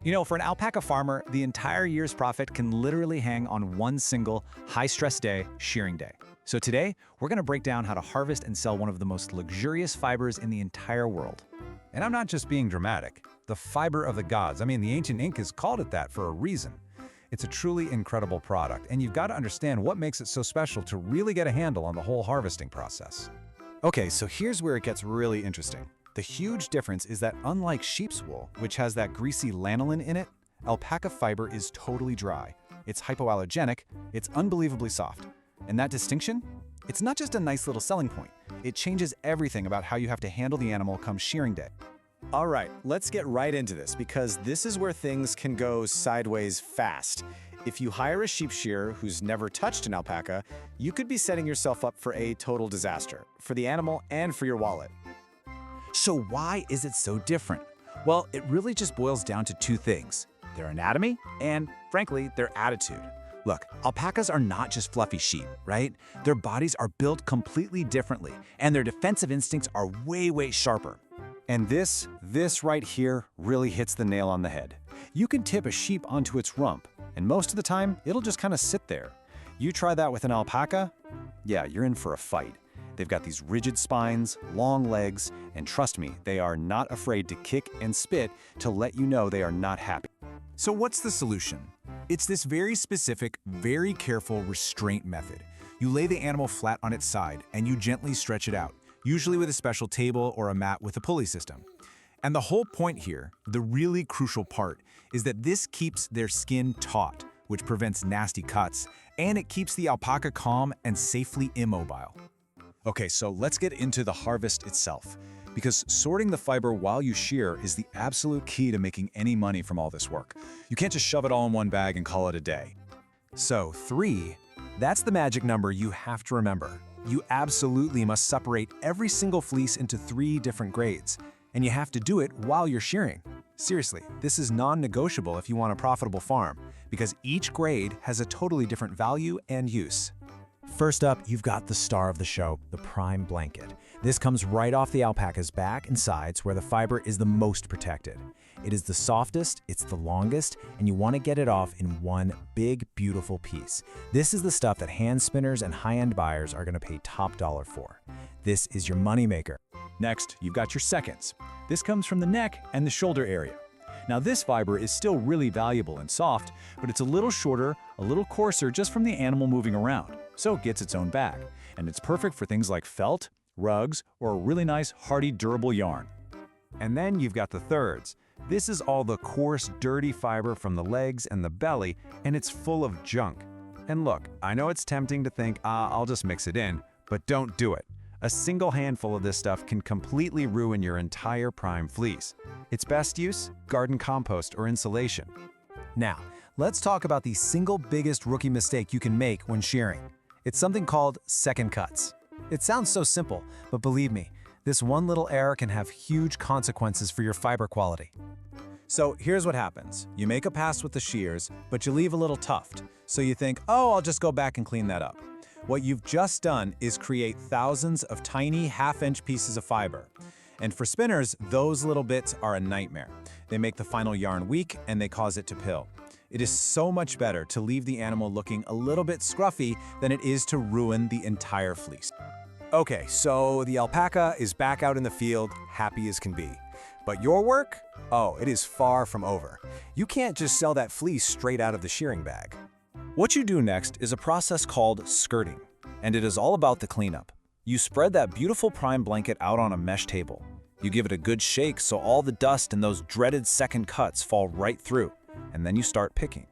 For an alpaca farmer, the entire year's profit can literally hang on one single high-stress day, shearing day. So today, we're going to break down how to harvest and sell one of the most luxurious fibers in the entire world. And I'm not just being dramatic. The fiber of the gods. The ancient Incas called it that for a reason. It's a truly incredible product, and you've got to understand what makes it so special to really get a handle on the whole harvesting process. Okay, so here's where it gets really interesting. The huge difference is that unlike sheep's wool, which has that greasy lanolin in it, alpaca fiber is totally dry. It's hypoallergenic, it's unbelievably soft. And that distinction? It's not just a nice little selling point. It changes everything about how you have to handle the animal come shearing day. All right, let's get right into this because this is where things can go sideways fast. If you hire a sheep shearer who's never touched an alpaca, you could be setting yourself up for a total disaster, for the animal and for your wallet. So why is it so different? Well, it really just boils down to two things: their anatomy and, frankly, their attitude. Look, alpacas are not just fluffy sheep, right? Their bodies are built completely differently, and their defensive instincts are way sharper. And this right here really hits the nail on the head. You can tip a sheep onto its rump, and most of the time, it'll just kind of sit there. You try that with an alpaca, yeah, you're in for a fight. They've got these rigid spines, long legs, and trust me, they are not afraid to kick and spit to let you know they are not happy. So what's the solution? It's this very specific, very careful restraint method. You lay the animal flat on its side and you gently stretch it out, usually with a special table or a mat with a pulley system. And the whole point here, the really crucial part, is that this keeps their skin taut, which prevents nasty cuts, and it keeps the alpaca calm and safely immobile. Okay, so let's get into the harvest itself, because sorting the fiber while you shear is the absolute key to making any money from all this work. You can't just shove it all in one bag and call it a day. So 3, that's the magic number you have to remember. You absolutely must separate every single fleece into 3 different grades, and you have to do it while you're shearing. Seriously, this is non-negotiable if you want a profitable farm, because each grade has a totally different value and use. First up, you've got the star of the show, the prime blanket. This comes right off the alpaca's back and sides where the fiber is the most protected. It is the softest, it's the longest, and you want to get it off in one big, beautiful piece. This is the stuff that hand spinners and high-end buyers are going to pay top dollar for. This is your moneymaker. Next, you've got your seconds. This comes from the neck and the shoulder area. Now this fiber is still really valuable and soft, but it's a little shorter, a little coarser just from the animal moving around, so it gets its own bag. And it's perfect for things like felt, rugs, or a really nice, hardy, durable yarn. And then you've got the thirds. This is all the coarse, dirty fiber from the legs and the belly, and it's full of junk. And look, I know it's tempting to think, I'll just mix it in, but don't do it. A single handful of this stuff can completely ruin your entire prime fleece. Its best use? Garden compost or insulation. Now, let's talk about the single biggest rookie mistake you can make when shearing. It's something called second cuts. It sounds so simple, but believe me, this one little error can have huge consequences for your fiber quality. So here's what happens. You make a pass with the shears, but you leave a little tuft. So you think, oh, I'll just go back and clean that up. What you've just done is create thousands of tiny half-inch pieces of fiber. And for spinners, those little bits are a nightmare. They make the final yarn weak and they cause it to pill. It is so much better to leave the animal looking a little bit scruffy than it is to ruin the entire fleece. Okay, so the alpaca is back out in the field, happy as can be. But your work? Oh, it is far from over. You can't just sell that fleece straight out of the shearing bag. What you do next is a process called skirting, and it is all about the cleanup. You spread that beautiful prime blanket out on a mesh table. You give it a good shake so all the dust and those dreaded second cuts fall right through, and then you start picking,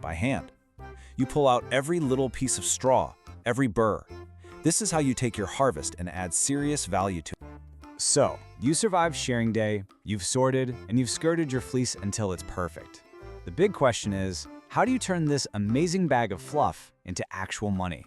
by hand. You pull out every little piece of straw, every burr. This is how you take your harvest and add serious value to it. So, you survived shearing day, you've sorted, and you've skirted your fleece until it's perfect. The big question is, how do you turn this amazing bag of fluff into actual money?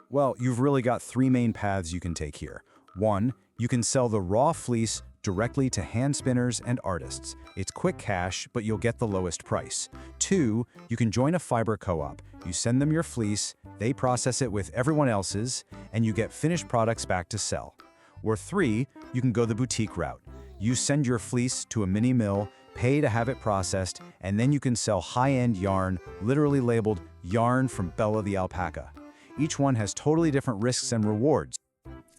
Well, you've really got 3 main paths you can take here. 1, you can sell the raw fleece directly to hand spinners and artists. It's quick cash, but you'll get the lowest price. 2, you can join a fiber co-op. You send them your fleece, they process it with everyone else's, and you get finished products back to sell. Or 3, you can go the boutique route. You send your fleece to a mini mill, pay to have it processed, and then you can sell high-end yarn, literally labeled yarn from Bella the alpaca. Each one has totally different risks and rewards.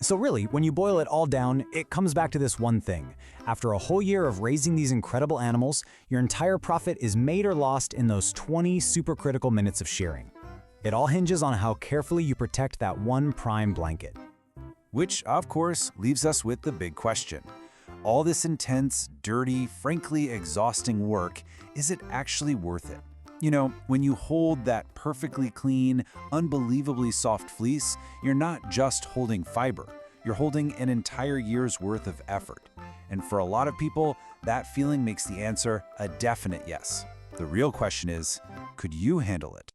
So really, when you boil it all down, it comes back to this one thing. After a whole year of raising these incredible animals, your entire profit is made or lost in those 20 supercritical minutes of shearing. It all hinges on how carefully you protect that one prime blanket. Which, of course, leaves us with the big question. All this intense, dirty, frankly exhausting work, is it actually worth it? You know, when you hold that perfectly clean, unbelievably soft fleece, you're not just holding fiber, you're holding an entire year's worth of effort. And for a lot of people, that feeling makes the answer a definite yes. The real question is, could you handle it?